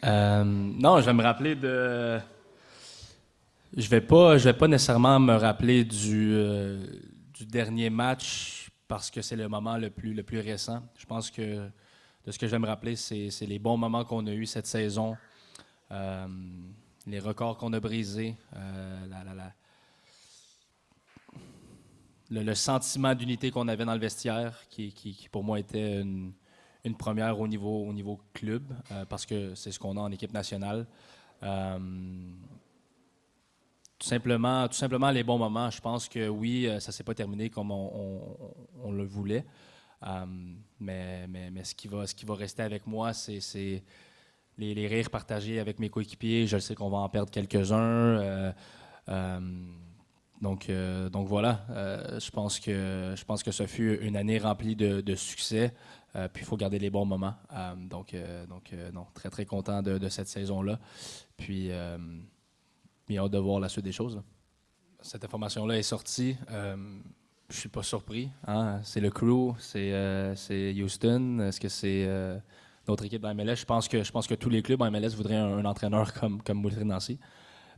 Non, je vais me rappeler de. Je vais pas nécessairement me rappeler du dernier match parce que c'est le moment le plus récent. Je pense que de ce que je vais me rappeler, c'est les bons moments qu'on a eus cette saison, euh, les records qu'on a brisés, le sentiment d'unité qu'on avait dans le vestiaire, qui pour moi était une première au niveau club, parce que c'est ce qu'on a en équipe nationale. Euh, tout simplement les bons moments. Je pense que oui, ça s'est pas terminé comme on le voulait. Euh, mais ce qui va rester avec moi, c'est les rires partagés avec mes coéquipiers. Je sais qu'on va en perdre quelques-uns. Euh, donc voilà, je pense que ce fut une année remplie de succès. Puis il faut garder les bons moments. Non, très très content de cette saison-là. Puis, bien hâte de voir la suite des choses, là. Cette information-là est sortie. Je suis pas surpris, hein. C'est le Crew, c'est Houston. Est-ce que c'est notre équipe dans MLS? Je pense que tous les clubs en MLS voudraient un entraîneur comme Wilfried Nancy.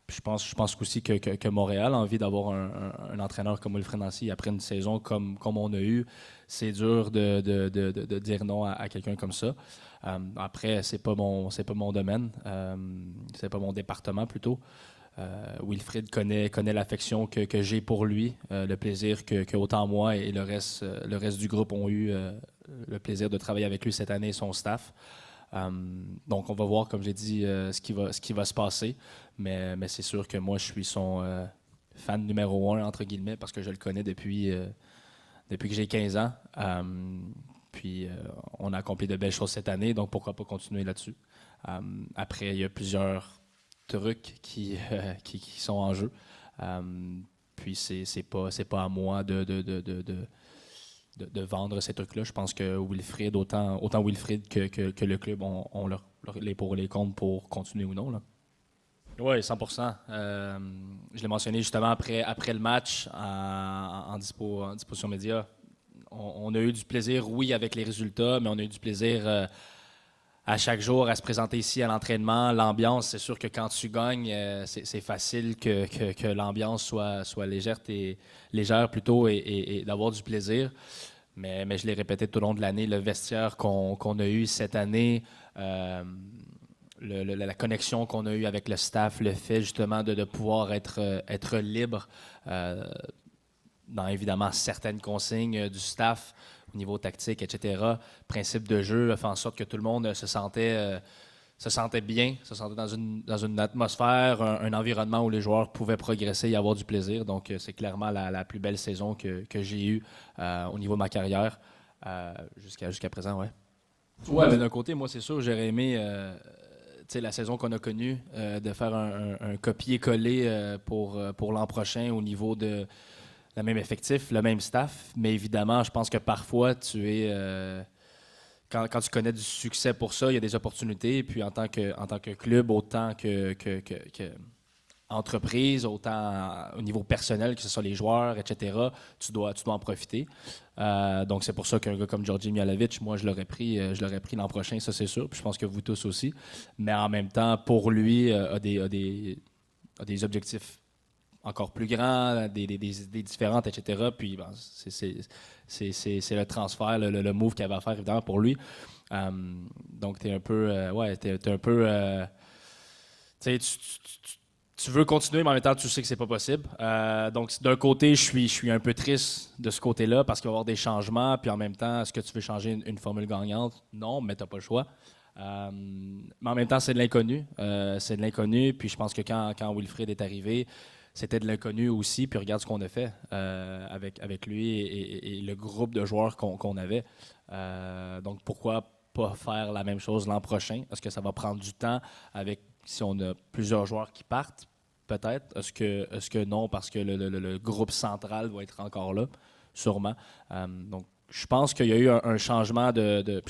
Puis je pense aussi que Montréal a envie d'avoir un entraîneur comme Wilfried Nancy après une saison comme on a eu. C'est dur de dire non à quelqu'un comme ça. Après, c'est pas mon domaine, c'est pas mon département plutôt. Wilfried connaît l'affection que j'ai pour lui, le plaisir que autant moi et le reste du groupe ont eu le plaisir de travailler avec lui cette année et son staff. Donc, on va voir, comme j'ai dit, ce qui va se passer. Mais c'est sûr que moi, je suis son fan numéro un, entre guillemets, parce que je le connais depuis que j'ai 15 ans. Puis, on a accompli de belles choses cette année, donc pourquoi pas continuer là-dessus. Après, il y a plusieurs trucs qui sont en jeu. Puis, c'est pas à moi de vendre ces trucs-là. Je pense que Wilfried, autant Wilfried que le club ont les pour et les contre pour continuer ou non, là. Oui, 100%. Je l'ai mentionné justement après le match en disposition média. On a eu du plaisir, oui, avec les résultats, mais on a eu du plaisir à chaque jour à se présenter ici à l'entraînement. L'ambiance, c'est sûr que quand tu gagnes, c'est facile que l'ambiance soit légère plutôt et d'avoir du plaisir. Mais je l'ai répété tout au long de l'année, le vestiaire qu'on a eu cette année, euh, la connexion qu'on a eue avec le staff, le fait justement de pouvoir être libre euh, dans évidemment certaines consignes du staff au niveau tactique, etc. Principe de jeu a fait en sorte que tout le monde se sentait bien, se sentait dans une atmosphère, un environnement où les joueurs pouvaient progresser et avoir du plaisir. Donc, c'est clairement la plus belle saison que j'ai eue au niveau de ma carrière jusqu'à présent, ouais. Ouais, mais d'un côté, moi, c'est sûr, j'aurais aimé la saison qu'on a connue, de faire un copier-coller pour l'an prochain au niveau de le même effectif, le même staff. Mais évidemment, je pense que parfois, quand tu connais du succès pour ça, il y a des opportunités. Et puis en tant que club, autant que entreprise, autant au niveau personnel, que ce soit les joueurs, etc., tu dois en profiter. Donc c'est pour ça qu'un gars comme Georgi Mialovic, moi je l'aurais pris l'an prochain, ça c'est sûr. Puis je pense que vous tous aussi. Mais en même temps, pour lui, a des objectifs encore plus grands, des idées différentes, etc. Puis bon, c'est le transfert, le move qu'il avait à faire évidemment pour lui. Euh, donc t'es un peu, ouais, t'es un peu, tu sais, tu veux continuer, mais en même temps, tu sais que c'est pas possible. Donc, d'un côté, je suis un peu triste de ce côté-là parce qu'il va y avoir des changements. Puis en même temps, est-ce que tu veux changer une formule gagnante? Non, mais tu n'as pas le choix. Mais en même temps, c'est de l'inconnu. C'est de l'inconnu. Puis je pense que quand Wilfried est arrivé, c'était de l'inconnu aussi. Puis regarde ce qu'on a fait avec lui et le groupe de joueurs qu'on avait. Donc, pourquoi pas faire la même chose l'an prochain? Est-ce que ça va prendre du temps avec si on a plusieurs joueurs qui partent? Peut-être. Est-ce que non, parce que le groupe central va être encore là, sûrement. Donc, je pense qu'il y a eu un changement puis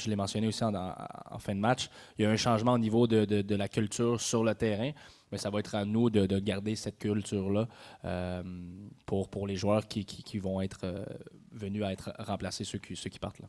je l'ai mentionné aussi en fin de match, il y a eu un changement au niveau de la culture sur le terrain, mais ça va être à nous de garder cette culture-là pour les joueurs qui vont être venus à être remplacés, ceux qui partent là.